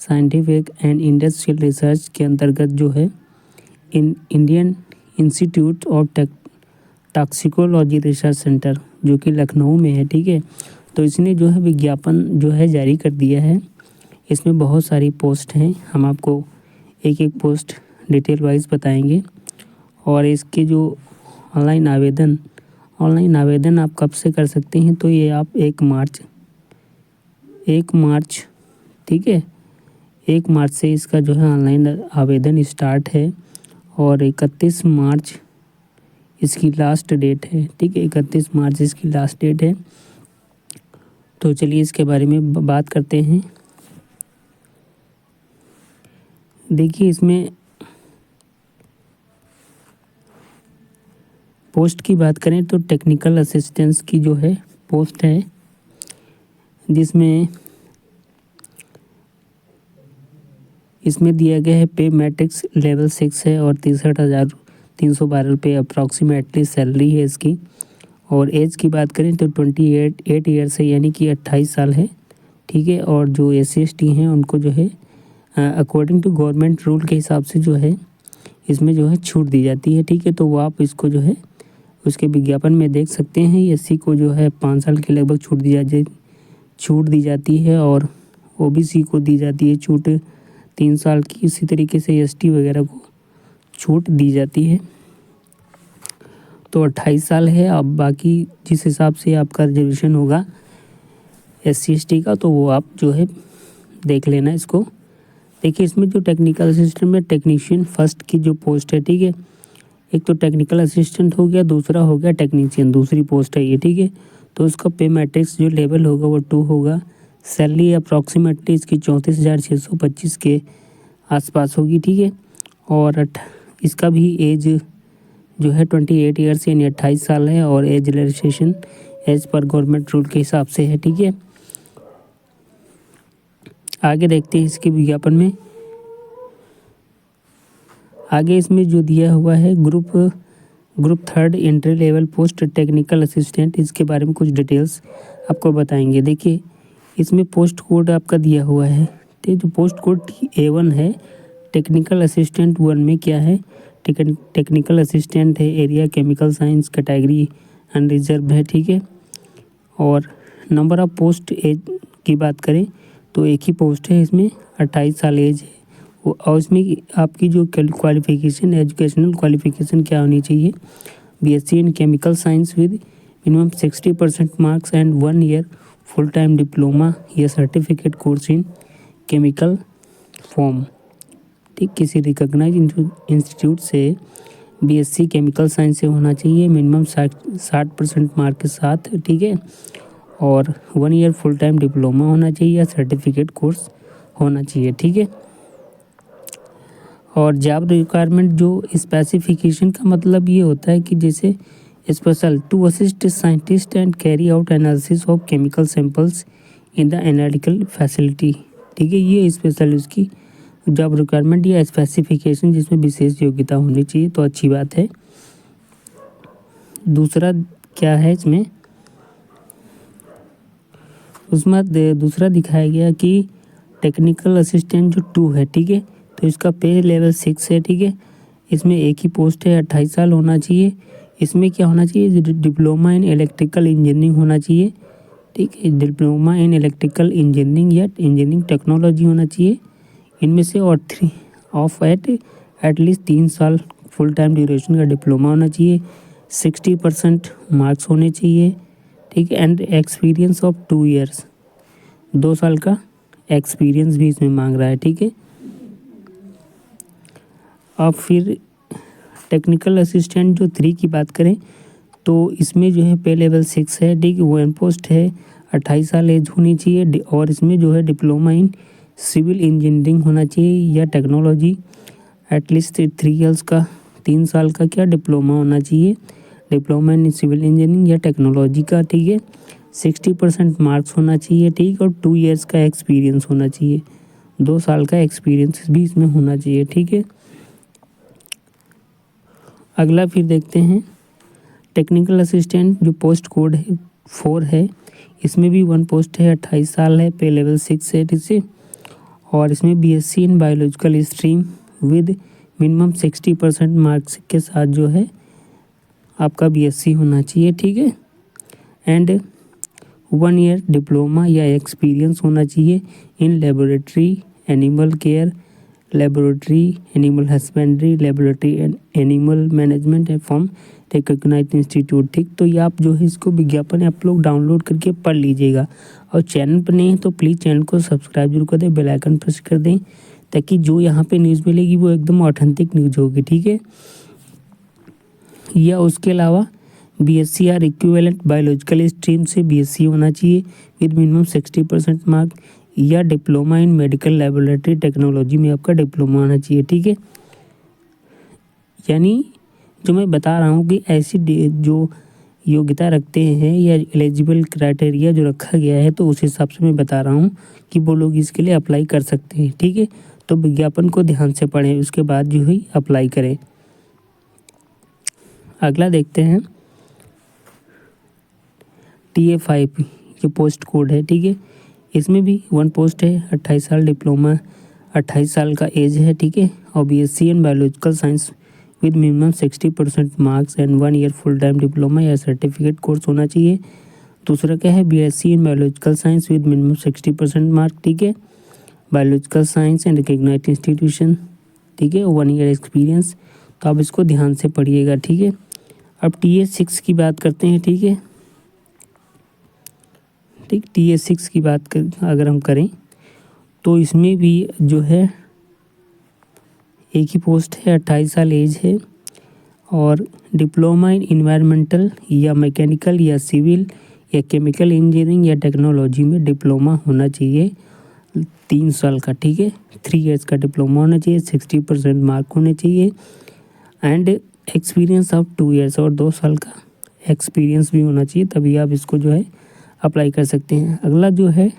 Scientific and industrial research के अंतर्गत जो है Indian institute of toxicology research centre जो कि लखनऊ में है, ठीक है। तो इसने जो है विज्ञापन जो है जारी कर दिया है। इसमें बहुत सारी पोस्ट हैं, हम आपको एक एक पोस्ट डिटेल वाइज बताएंगे। और इसके जो ऑनलाइन आवेदन आप कब से कर सकते हैं, तो ये आप 1 मार्च ठीक है, 1 मार्च से इसका जो है ऑनलाइन आवेदन स्टार्ट है और 31 मार्च इसकी लास्ट डेट है, ठीक है। 31 मार्च इसकी लास्ट डेट है। तो चलिए इसके बारे में बात करते हैं। देखिए इसमें पोस्ट की बात करें तो टेक्निकल असिस्टेंस की जो है पोस्ट है, जिसमें इसमें दिया गया है पे मैट्रिक्स लेवल 6 है और 63,312 रुपये अप्रॉक्सीमेटली सैलरी है इसकी। और एज की बात करें तो 28 ईयर्स है, यानी कि 28 साल है, ठीक है। और जो SC/ST हैं उनको जो है अकॉर्डिंग टू गवर्नमेंट रूल के हिसाब से जो है इसमें जो है छूट दी जाती है, ठीक है। तो वो आप इसको जो है उसके विज्ञापन में देख सकते हैं। SC को जो है 5 साल की लगभग छूट दी जाती है और OBC को दी जाती है छूट 3 साल की। इसी तरीके से ST वगैरह को छूट दी जाती है। तो 28 साल है। अब बाकी जिस हिसाब से आपका रिजर्वेशन होगा SC/ST का, तो वो आप जो है देख लेना इसको। देखिए इसमें जो टेक्निकल असिस्टेंट में टेक्नीशियन फर्स्ट की जो पोस्ट है, ठीक है। एक तो टेक्निकल असिस्टेंट हो गया, दूसरा हो गया टेक्नीशियन, दूसरी पोस्ट है ये, ठीक है। तो उसका पे मैट्रिक्स जो लेवल होगा वो 2 होगा। सैलरी अप्रॉक्सीमेटली इसकी 34,625 के आसपास होगी, ठीक है। और इसका भी एज जो है 28 ईयर्स यानी 28 साल है और एज रिलैक्सेशन एज पर गवर्नमेंट रूल के हिसाब से है, ठीक है। आगे देखते हैं इसके विज्ञापन में। आगे इसमें जो दिया हुआ है group 3 entry level post technical assistant, इसके बारे में कुछ डिटेल्स आपको बताएंगे। देखिए इसमें पोस्ट कोड आपका दिया हुआ है, तो जो पोस्ट कोड A1 है टेक्निकल असिस्टेंट 1 में क्या है, टेक्निकल असिस्टेंट है, area chemical science category unreserved है, ठीक है। और नंबर ऑफ पोस्ट एज की बात करें तो एक ही पोस्ट है, इसमें 28 साल एज है। और इसमें आपकी जो क्वालिफिकेशन एजुकेशनल क्वालिफिकेशन क्या होनी चाहिए, BSc in chemical science with minimum 60% marks and 1 year full time diploma या certificate course in chemical form, ठीक। किसी रिकॉग्नाइज इंस्टीट्यूट से BSc केमिकल साइंस से होना चाहिए, मिनिमम 60% मार्क के साथ, ठीक है। और 1 ईयर फुल टाइम डिप्लोमा होना चाहिए या सर्टिफिकेट कोर्स होना चाहिए, ठीक है। और जॉब रिक्वायरमेंट जो स्पेसिफिकेशन का मतलब ये होता है कि जैसे special to assist scientist and carry out analysis of chemical samples in the analytical facility, ठीक है। ये स्पेशल उसकी जॉब रिक्वायरमेंट या स्पेसिफिकेशन जिसमें विशेष योग्यता होनी चाहिए, तो अच्छी बात है। दूसरा क्या है इसमें, उसमें दूसरा दिखाया गया कि टेक्निकल असिस्टेंट जो 2 है, ठीक है। तो इसका पे लेवल 6 है, ठीक है। इसमें एक ही पोस्ट है, 28 साल होना चाहिए। इसमें क्या होना चाहिए, डिप्लोमा इन इलेक्ट्रिकल इंजीनियरिंग होना चाहिए, ठीक है। डिप्लोमा इन इलेक्ट्रिकल इंजीनियरिंग या इंजीनियरिंग टेक्नोलॉजी होना चाहिए इनमें से। और 3 ऑफ एटलीस्ट 3 साल फुल टाइम ड्यूरेशन का डिप्लोमा होना चाहिए, 60% मार्क्स होने चाहिए, ठीक है। एंड एक्सपीरियंस ऑफ 2 ईयर्स, 2 साल का एक्सपीरियंस भी इसमें मांग रहा है, ठीक है। अब फिर टेक्निकल असिस्टेंट जो 3 की बात करें तो इसमें जो है पे लेवल 6 है, ठीक है। 1 पोस्ट है, 28 साल एज होनी चाहिए। और इसमें जो है डिप्लोमा इन सिविल इंजीनियरिंग होना चाहिए या टेक्नोलॉजी, एटलीस्ट 3 ईयर्स का 3 साल का क्या डिप्लोमा होना चाहिए, डिप्लोमा इन सिविल इंजीनियरिंग या टेक्नोलॉजी का, ठीक है। 60% मार्क्स होना चाहिए, ठीक। और 2 ईयर्स का एक्सपीरियंस होना चाहिए, 2 साल का एक्सपीरियंस भी इसमें होना चाहिए, ठीक है। अगला फिर देखते हैं टेक्निकल असिस्टेंट जो पोस्ट कोड है 4 है, इसमें भी 1 पोस्ट है, 28 साल है, पे लेवल 6 है, ठीक है। और इसमें BSc in biological stream with minimum 60% marks के साथ जो है आपका बीएससी होना चाहिए, ठीक है। एंड 1 ईयर डिप्लोमा या एक्सपीरियंस होना चाहिए in laboratory animal care, laboratory animal husbandry, laboratory animal management from recognised institute, ठीक। तो ये आप जो है इसको विज्ञापन आप लोग डाउनलोड करके पढ़ लीजिएगा। और चैनल पर नहीं है तो प्लीज़ चैनल को सब्सक्राइब जरूर कर दें, बेल आइकन प्रेस कर दें, ताकि जो यहाँ पे न्यूज़ मिलेगी वो एकदम ऑथेंटिक न्यूज़ होगी, ठीक है। या उसके अलावा BSc or equivalent biological stream से बीएससी होना चाहिए विद मिनिमम 60% मार्क, या diploma in medical laboratory technology में आपका डिप्लोमा होना चाहिए, ठीक है। यानी जो मैं बता रहा हूँ कि ऐसी जो योग्यता रखते हैं या एलिजिबल क्राइटेरिया जो रखा गया है, तो उस हिसाब से मैं बता रहा हूँ कि वो लोग इसके लिए अप्लाई कर सकते हैं, ठीक है। तो विज्ञापन को ध्यान से पढ़ें, उसके बाद जो है अप्लाई करें। अगला देखते हैं TA5, ये पोस्ट कोड है, ठीक है। इसमें भी 1 पोस्ट है, 28 साल डिप्लोमा, 28 साल का एज है, ठीक है। और BSc in biological science with minimum 60% marks and 1 year full time diploma या सर्टिफिकेट कोर्स होना चाहिए। दूसरा क्या है, BSc in biological science with minimum 60% mark, ठीक है। Biological science and recognised institution, ठीक है। 1 ईयर एक्सपीरियंस। तो आप इसको ध्यान से पढ़िएगा, ठीक है। अब TA6 की बात करते हैं, ठीक है। ठीक, TA6 की बात अगर हम करें तो इसमें भी जो है एक ही पोस्ट है, 28 साल एज है, और डिप्लोमा इन इन्वायरमेंटल या मैकेनिकल या सिविल या केमिकल इंजीनियरिंग या टेक्नोलॉजी में डिप्लोमा होना चाहिए 3 साल का, ठीक है। 3 ईयर्स का डिप्लोमा होना चाहिए, 60% मार्क होने चाहिए, एंड एक्सपीरियंस ऑफ 2 ईयर्स, और 2 साल का एक्सपीरियंस भी होना चाहिए, तभी आप इसको जो है अप्लाई कर सकते हैं। अगला जो है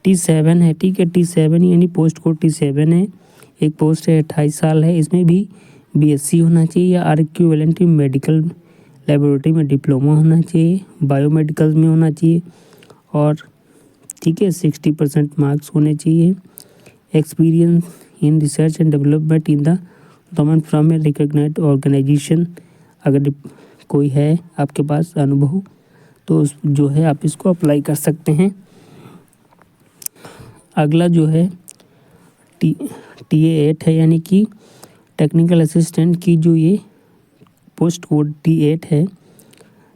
T7 है, ठीक है। T7 यानी पोस्ट कोड T7 है, एक पोस्ट है, 28 साल है। इसमें भी बीएससी होना चाहिए या आर इक्विवेलेंट मेडिकल लेबोरेटरी में डिप्लोमा होना चाहिए, बायोमेडिकल में होना चाहिए, और ठीक है 60% मार्क्स होने चाहिए। Experience in research and development in the domain from a recognised organisation, अगर कोई है आपके पास अनुभव तो जो है आप इसको अप्लाई कर सकते हैं। अगला जो है TA8 है, यानी कि टेक्निकल असिस्टेंट की जो ये पोस्ट कोड T8 है,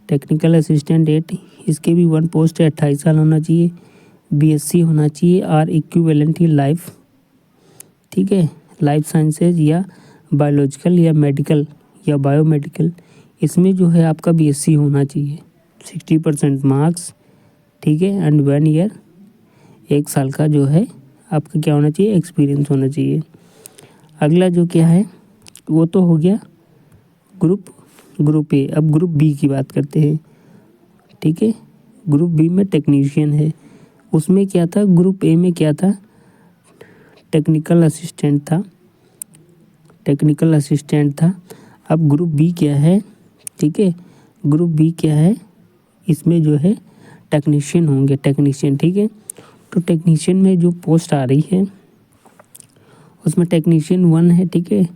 टेक्निकल असिस्टेंट 8, इसके भी 1 पोस्ट है, 28 साल होना चाहिए, बीएससी होना चाहिए आर इक्विवेलेंट इन लाइफ, ठीक है, लाइफ साइंसेज या बायोलॉजिकल या मेडिकल या बायोमेडिकल, इसमें जो है आपका बीएससी होना चाहिए, 60% मार्क्स, ठीक है, एंड 1 ईयर, 1 साल का जो है आपका क्या होना चाहिए, एक्सपीरियंस होना चाहिए। अगला जो क्या है वो तो हो गया ग्रुप ए। अब ग्रुप बी की बात करते हैं, ठीक है। ग्रुप बी में टेक्नीशियन है, उसमें क्या था, ग्रुप ए में क्या था, टेक्निकल असिस्टेंट था। अब ग्रुप बी क्या है, ठीक है, ग्रुप बी क्या है, इसमें जो है टेक्नीशियन होंगे, टेक्नीशियन, ठीक है। तो टेक्नीशियन में जो पोस्ट आ रही है उसमें टेक्नीशियन 1 है, ठीक है।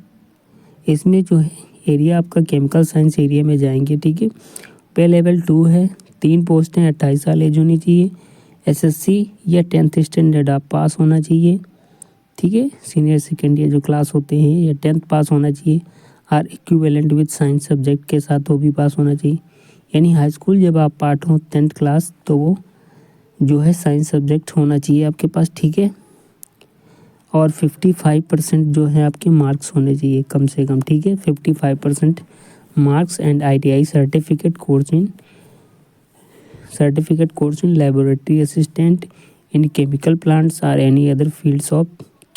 इसमें जो है एरिया आपका केमिकल साइंस एरिया में जाएंगे, ठीक है। पे लेवल 2 है, 3 पोस्ट हैं, 28 साल एज होनी चाहिए, SSC या 10th स्टैंडर्ड आप पास होना चाहिए, ठीक है। सीनियर सेकेंड ईयर जो क्लास होते हैं या 10th पास होना चाहिए, or equivalent with science subject के साथ वो भी पास होना चाहिए। यानी हाई स्कूल जब आप पाठ हो 10th क्लास तो वो जो है साइंस सब्जेक्ट होना चाहिए आपके पास, ठीक है। और 55% जो है आपके मार्क्स होने चाहिए कम से कम, ठीक है, 55% marks, and ITI certificate course in laboratory assistant in chemical plants और any other fields of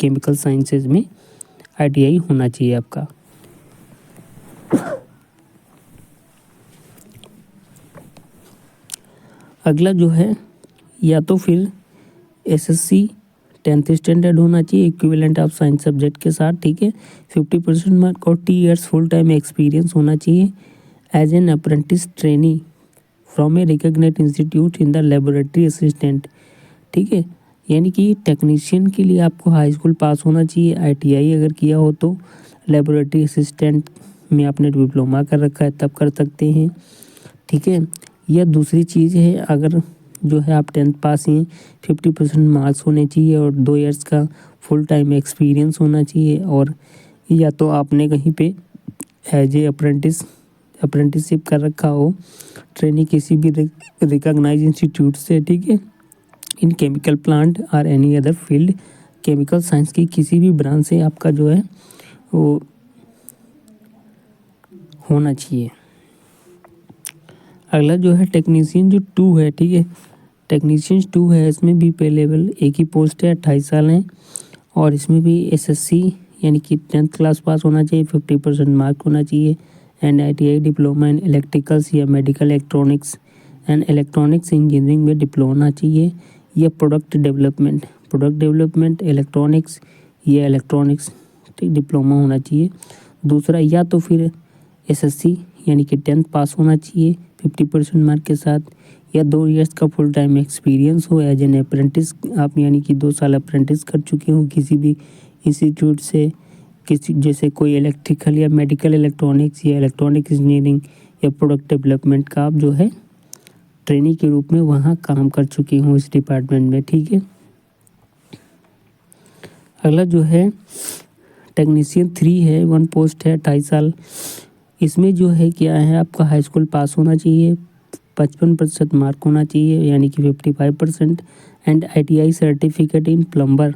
chemical sciences में ITI होना चाहिए आपका। अगला जो है या तो फिर SSC 10th स्टैंडर्ड होना चाहिए इक्विवेलेंट ऑफ साइंस सब्जेक्ट के साथ, ठीक है, 50% मार्क, और 2 ईयर्स फुल टाइम एक्सपीरियंस होना चाहिए as an apprentice trainee from a recognised institute in the laboratory assistant, ठीक है। यानी कि टेक्नीशियन के लिए आपको हाई स्कूल पास होना चाहिए। ITI अगर किया हो तो लेबोरेटरी असिस्टेंट में आपने डिप्लोमा कर रखा है तब कर सकते हैं, ठीक है। यह दूसरी चीज़ है, अगर जो है आप 10th पास हैं 50% मार्क्स होने चाहिए और 2 ईयर्स का फुल टाइम एक्सपीरियंस होना चाहिए, और या तो आपने कहीं पे एज ए अप्रेंटिसशिप कर रखा हो, ट्रेनिंग किसी भी रिकॉग्नाइज इंस्टीट्यूट से, ठीक है, इन केमिकल प्लांट और any other field, chemical science की किसी भी ब्रांच से आपका जो है वो होना चाहिए। अगला जो है टेक्नीशियन जो 2 है, ठीक है, टेक्नीशियन 2 है, इसमें भी पे लेवल एक ही पोस्ट है, 28 साल हैं, और इसमें भी SSC यानी कि 10th क्लास पास होना चाहिए, 50% मार्क होना चाहिए, and ITI diploma in electricals या medical electronics and electronics engineering में डिप्लोमा होना चाहिए, या प्रोडक्ट डेवलपमेंट इलेक्ट्रॉनिक्स या इलेक्ट्रॉनिक्स डिप्लोमा होना चाहिए। दूसरा, या तो फिर SSC यानी कि 10th पास होना चाहिए 50% मार्क के साथ, या 2 ईयर्स का फुल टाइम एक्सपीरियंस हो एज एन अप्रेंटिस, आप यानी कि 2 साल अप्रेंटिस कर चुके हो किसी भी इंस्टीट्यूट से, किसी जैसे कोई इलेक्ट्रिकल या मेडिकल इलेक्ट्रॉनिक्स या इलेक्ट्रॉनिक्स इंजीनियरिंग या प्रोडक्ट डेवलपमेंट का आप जो है ट्रेनिंग के रूप में वहाँ काम कर चुके हो इस डिपार्टमेंट में, ठीक है। अगला जो है टेक्नीशियन 3 है, 1 पोस्ट है, 28 साल। इसमें जो है क्या है, आपका हाई स्कूल पास होना चाहिए, 55% मार्क होना चाहिए यानी कि 55%, and ITI certificate in plumber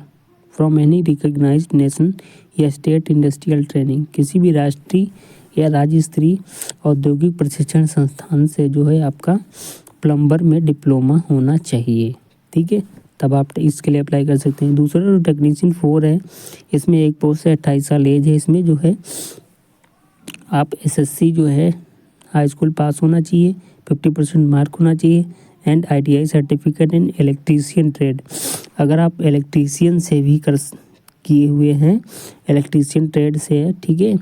from any recognised nation या स्टेट इंडस्ट्रियल ट्रेनिंग, किसी भी राष्ट्रीय या राज्य स्तरीय औद्योगिक प्रशिक्षण संस्थान से जो है आपका प्लम्बर में डिप्लोमा होना चाहिए, ठीक है, तब आप इसके लिए अप्लाई कर सकते हैं। दूसरा जो टेक्नीशियन 4 है, इसमें एक पोस्ट है, 28 साल एज है, इसमें जो है आप SSC जो है हाई स्कूल पास होना चाहिए, 50% मार्क होना चाहिए, and ITI certificate in electrician trade, अगर आप इलेक्ट्रीशियन से भी किए हुए हैं, इलेक्ट्रीशियन ट्रेड से है, ठीक है,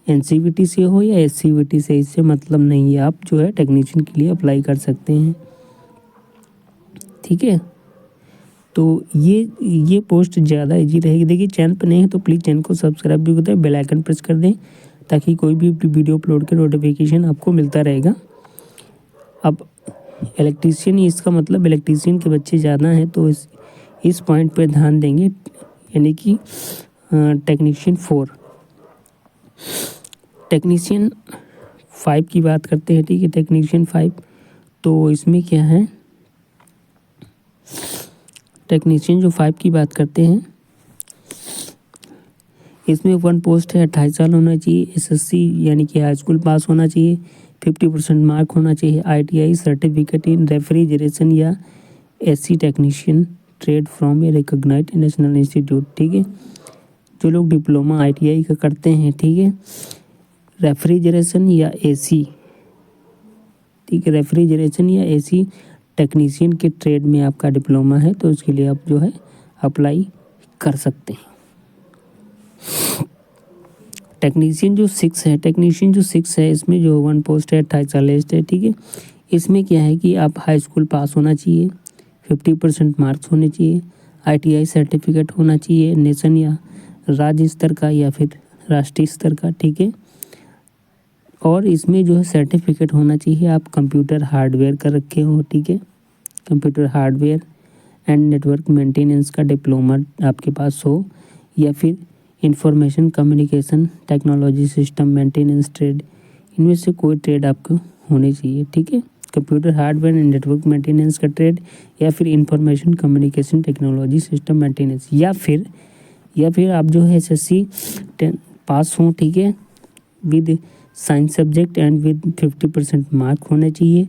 NCVT से हो या SCVT से, इससे मतलब नहीं है, आप जो है टेक्नीशियन के लिए अप्लाई कर सकते हैं, ठीक है। तो ये पोस्ट ज़्यादा इजी रहेगी। देखिए चैनल पर नहीं है तो प्लीज़ चैनल को सब्सक्राइब भी करते हैं, बेल आइकन प्रेस कर दें ताकि कोई भी वीडियो अपलोड के नोटिफिकेशन आपको मिलता रहेगा। अब इलेक्ट्रीशियन, इसका मतलब इलेक्ट्रीशियन के बच्चे ज़्यादा हैं तो इस पॉइंट पर ध्यान देंगे, यानी कि टेक्नीशियन 4। टेक्नीशियन 5 की बात करते हैं, ठीक है, टेक्नीशियन 5, तो इसमें क्या है, टेक्नीशियन जो 5 की बात करते हैं, इसमें 1 पोस्ट है, 28 साल होना चाहिए, SSC यानी कि हाई स्कूल पास होना चाहिए, 50% मार्क होना चाहिए, ITI सर्टिफिकेट इन रेफ्रिजरेशन या AC technician trade from a recognised national institute, ठीक है। जो लोग डिप्लोमा ITI का करते हैं, ठीक है, रेफ्रिजरेशन या AC, ठीक है, रेफ्रिजरेशन या AC टेक्नीशियन के ट्रेड में आपका डिप्लोमा है तो उसके लिए आप जो है अप्लाई कर सकते हैं। टेक्नीशियन जो 6 है, इसमें जो 1 पोस्ट है, 28 साल एज है, ठीक है। इसमें क्या है कि आप हाई स्कूल पास होना चाहिए, 50% मार्क्स होने चाहिए, ITI सर्टिफिकेट होना चाहिए नेशन या राज्य स्तर का या फिर राष्ट्रीय स्तर का, ठीक है, और इसमें जो है सर्टिफिकेट होना चाहिए आप कंप्यूटर हार्डवेयर कर रखे हो, ठीक है, computer hardware and network maintenance का डिप्लोमा आपके पास हो, या फिर information communication technology system maintenance trade, इनमें से कोई ट्रेड आपको होनी चाहिए, ठीक है, computer hardware and network maintenance का ट्रेड, या फिर information communication technology system maintenance, या फिर आप जो है SSC 10 पास हों, ठीक है, with science subject and with 50% mark होने चाहिए,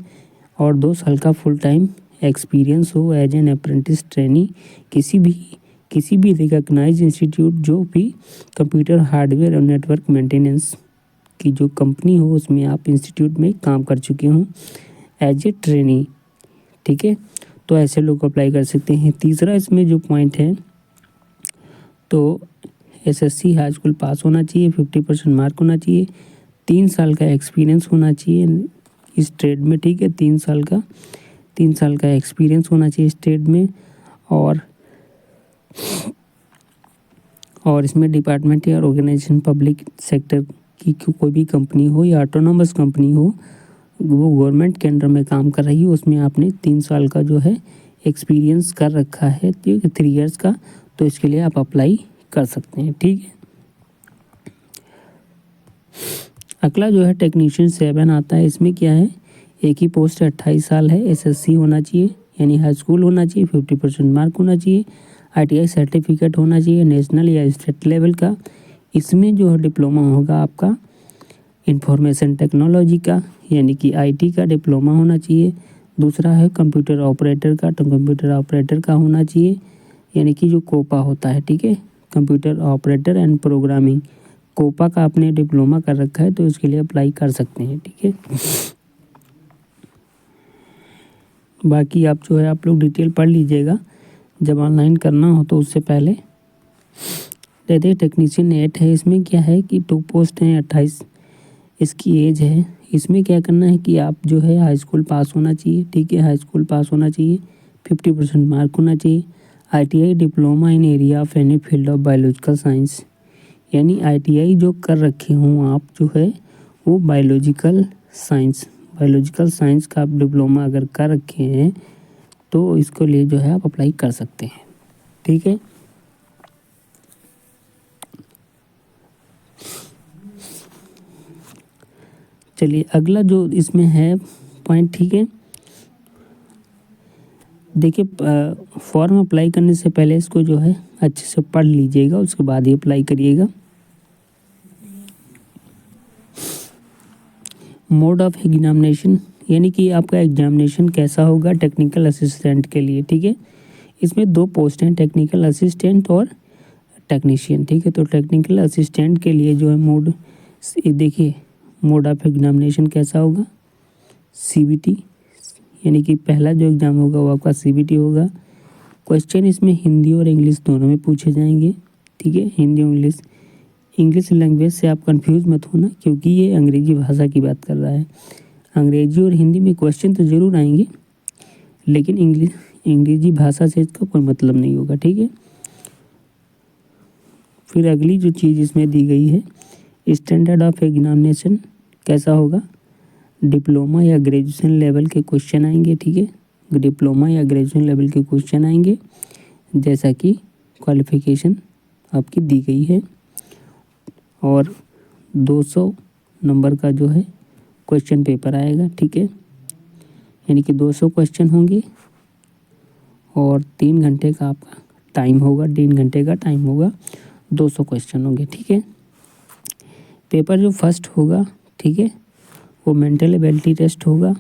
और 2 साल का फुल टाइम एक्सपीरियंस हो एज एन अप्रेंटिस ट्रेनी किसी भी रिकॉग्नाइज्ड इंस्टीट्यूट, जो भी कंप्यूटर हार्डवेयर और नेटवर्क मेंटेनेंस की जो कंपनी हो उसमें आप इंस्टीट्यूट में काम कर चुके हों एज ए ट्रेनी, ठीक है, तो ऐसे लोग अप्लाई कर सकते हैं। तीसरा इसमें जो पॉइंट है, तो SSC हाई स्कूल पास होना चाहिए, 50% मार्क होना चाहिए, 3 साल का एक्सपीरियंस होना चाहिए इस ट्रेड में, ठीक है, 3 साल का एक्सपीरियंस होना चाहिए इस ट्रेड में, और इसमें डिपार्टमेंट या ऑर्गेनाइजेशन पब्लिक सेक्टर की कोई भी कंपनी हो या ऑटोनोमस कंपनी हो, वो गवर्नमेंट के अंडर में काम कर रही हो, उसमें आपने 3 साल का जो है एक्सपीरियंस कर रखा है, 3 ईयर्स का, तो इसके लिए आप अप्लाई कर सकते हैं। ठीक है। अगला जो है टेक्नीशियन 7 आता है। इसमें क्या है, एक ही पोस्ट है, 28 साल है, एसएससी होना चाहिए यानी हाई स्कूल होना चाहिए, 50% मार्क होना चाहिए, आईटीआई सर्टिफिकेट होना चाहिए नेशनल या स्टेट लेवल का। इसमें जो है डिप्लोमा होगा आपका इंफॉर्मेशन टेक्नोलॉजी का यानी कि आईटी का डिप्लोमा होना चाहिए। दूसरा है कंप्यूटर ऑपरेटर का, तो कंप्यूटर ऑपरेटर का होना चाहिए यानी कि जो कोपा होता है। ठीक है, computer operator and programming, COPA का आपने डिप्लोमा कर रखा है तो इसके लिए अप्लाई कर सकते हैं। ठीक है, बाकी आप जो है आप लोग डिटेल पढ़ लीजिएगा जब ऑनलाइन करना हो तो उससे पहले। देखिए टेक्नीशियन 8 है। इसमें क्या है कि 2 पोस्ट हैं, 28 इसकी एज है। इसमें क्या करना है कि आप जो है हाई स्कूल पास होना चाहिए। ठीक है, हाई स्कूल पास होना चाहिए, 50% मार्क होना चाहिए, ITI diploma in area of any field of biological science यानी आईटीआई जो कर रखे हों आप जो है वो बायोलॉजिकल साइंस का आप डिप्लोमा अगर कर रखे हैं तो इसके लिए जो है आप अप्लाई कर सकते हैं। ठीक है, चलिए अगला जो इसमें है पॉइंट। ठीक है, देखिए फॉर्म अप्लाई करने से पहले इसको जो है अच्छे से पढ़ लीजिएगा, उसके बाद ही अप्लाई करिएगा। मोड ऑफ एग्जामिनेशन यानी कि आपका एग्जामिनेशन कैसा होगा टेक्निकल असिस्टेंट के लिए। ठीक है, इसमें 2 पोस्ट हैं, टेक्निकल असिस्टेंट और टेक्नीशियन। ठीक है, तो टेक्निकल असिस्टेंट के लिए जो है मोड, देखिए मोड ऑफ एग्जामिनेशन कैसा होगा, सीबीटी यानी कि पहला जो एग्ज़ाम होगा वो आपका सीबीटी होगा। क्वेश्चन इसमें हिंदी और इंग्लिश दोनों में पूछे जाएंगे। ठीक है, हिंदी और इंग्लिश लैंग्वेज से आप कंफ्यूज मत होना क्योंकि ये अंग्रेजी भाषा की बात कर रहा है। अंग्रेजी और हिंदी में क्वेश्चन तो ज़रूर आएंगे लेकिन अंग्रेजी भाषा से इसका कोई मतलब नहीं होगा। ठीक है, फिर अगली जो चीज़ इसमें दी गई है, स्टैंडर्ड ऑफ एग्जामिनेशन कैसा होगा, डिप्लोमा या ग्रेजुएशन लेवल के क्वेश्चन आएंगे। ठीक है, डिप्लोमा या ग्रेजुएशन लेवल के क्वेश्चन आएंगे जैसा कि क्वालिफिकेशन आपकी दी गई है, और 200 नंबर का जो है क्वेश्चन पेपर आएगा। ठीक है, यानी कि 200 क्वेश्चन होंगे और 3 घंटे का आपका टाइम होगा, 3 घंटे का टाइम होगा, 200 क्वेश्चन होंगे। ठीक है, पेपर जो फर्स्ट होगा, ठीक है, वो मेंटल एबिलिटी टेस्ट होगा,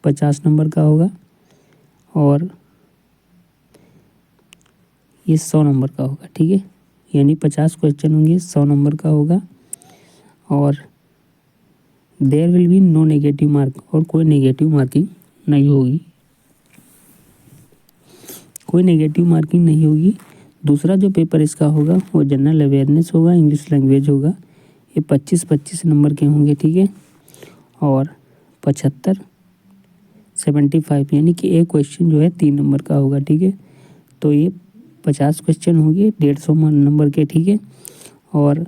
50 नंबर का होगा, और ये 100 नंबर का होगा। ठीक है, यानी 50 क्वेश्चन होंगे, 100 नंबर का होगा, और there will be no negative mark, और कोई नेगेटिव मार्किंग नहीं होगी, कोई नेगेटिव मार्किंग नहीं होगी। दूसरा जो पेपर इसका होगा वो जनरल अवेयरनेस होगा, इंग्लिश लैंग्वेज होगा, ये 25-25 नंबर के होंगे। ठीक है, और 75 यानी कि एक क्वेश्चन जो है 3 नंबर का होगा। ठीक है, तो ये 50 क्वेश्चन होंगे 150 नंबर के। ठीक है, और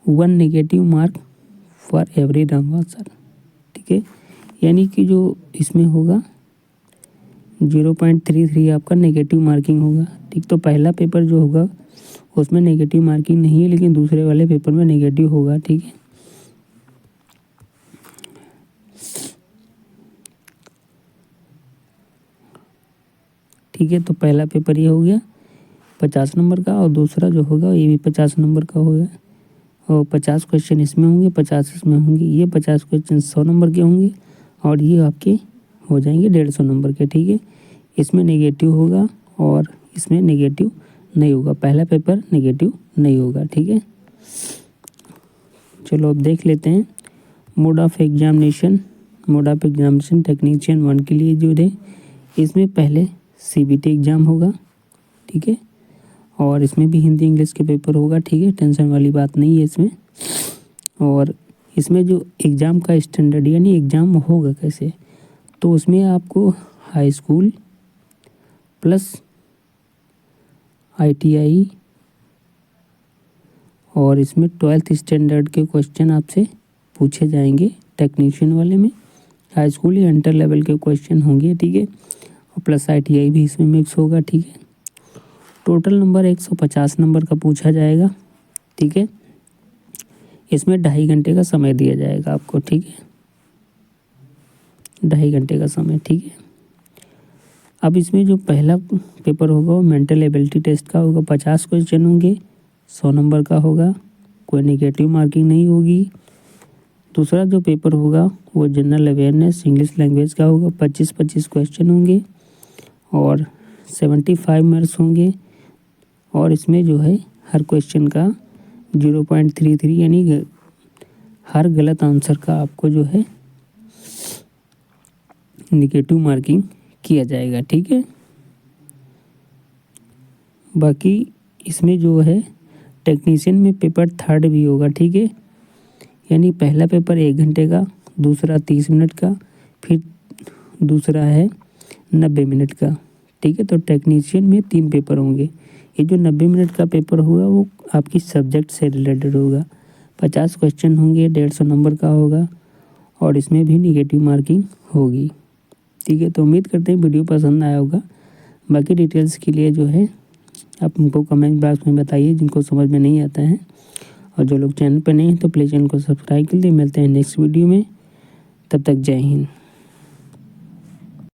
1 negative mark for every wrong answer. ठीक है, यानी कि जो इसमें होगा 0.33 आपका नेगेटिव मार्किंग होगा। ठीक, तो पहला पेपर जो होगा उसमें नेगेटिव मार्किंग नहीं है लेकिन दूसरे वाले पेपर में नेगेटिव होगा। ठीक है, ठीक है, तो पहला पेपर ये हो गया 50 नंबर का, और दूसरा जो होगा ये भी 50 नंबर का होगा, और 50 क्वेश्चन इसमें होंगे, 50 इसमें होंगे, ये 50 क्वेश्चन 100 नंबर के होंगे, और ये आपके हो जाएंगे 150 नंबर के। ठीक है, इसमें नेगेटिव होगा और इसमें नेगेटिव नहीं होगा, पहला पेपर नेगेटिव नहीं होगा। ठीक है, चलो अब देख लेते हैं mode of examination. Mode of examination technician 1 के लिए जो है इसमें पहले सीबीटी एग्ज़ाम होगा। ठीक है, और इसमें भी हिंदी इंग्लिश के पेपर होगा। ठीक है, टेंशन वाली बात नहीं है इसमें। और इसमें जो एग्ज़ाम का स्टैंडर्ड यानी एग्ज़ाम होगा कैसे, तो उसमें आपको हाई स्कूल प्लस ITI और इसमें 12th स्टैंडर्ड के क्वेश्चन आपसे पूछे जाएंगे। टेक्नीशियन वाले में हाई स्कूल या इंटर लेवल के क्वेश्चन होंगे, ठीक है। और प्लस ITI भी इसमें मिक्स होगा, ठीक है। टोटल नंबर 150 नंबर का पूछा जाएगा, ठीक है। इसमें 2.5 घंटे का समय दिया जाएगा आपको, ठीक है, 2.5 घंटे का समय, ठीक है। अब इसमें जो पहला पेपर होगा वो मेंटल एबिलिटी टेस्ट का होगा। 50 क्वेश्चन होंगे, 100 नंबर का होगा, कोई नेगेटिव मार्किंग नहीं होगी। दूसरा जो पेपर होगा वो जनरल अवेयरनेस इंग्लिश लैंग्वेज का होगा। 25-25 क्वेश्चन होंगे और 75 मार्क्स होंगे। और इसमें जो है हर क्वेश्चन का 0.33 यानी हर गलत आंसर का आपको जो है नेगेटिव मार्किंग किया जाएगा, ठीक है। बाकी इसमें जो है टेक्नीशियन में पेपर 3rd भी होगा, ठीक है। यानी पहला पेपर 1 घंटे का, दूसरा 30 मिनट का, फिर दूसरा है 90 मिनट का, ठीक है। तो टेक्नीशियन में 3 पेपर होंगे। ये जो 90 मिनट का पेपर होगा वो आपकी सब्जेक्ट से रिलेटेड होगा। 50 क्वेश्चन होंगे, 150 नंबर का होगा और इसमें भी निगेटिव मार्किंग होगी, ठीक है। तो उम्मीद करते हैं वीडियो पसंद आया होगा। बाकी डिटेल्स के लिए जो है आप हमको कमेंट बॉक्स में बताइए जिनको समझ में नहीं आता है। और जो लोग चैनल पर नहीं हैं तो प्लीज़ चैनल को सब्सक्राइब कर लिए। मिलते हैं नेक्स्ट वीडियो में, तब तक जय हिंद।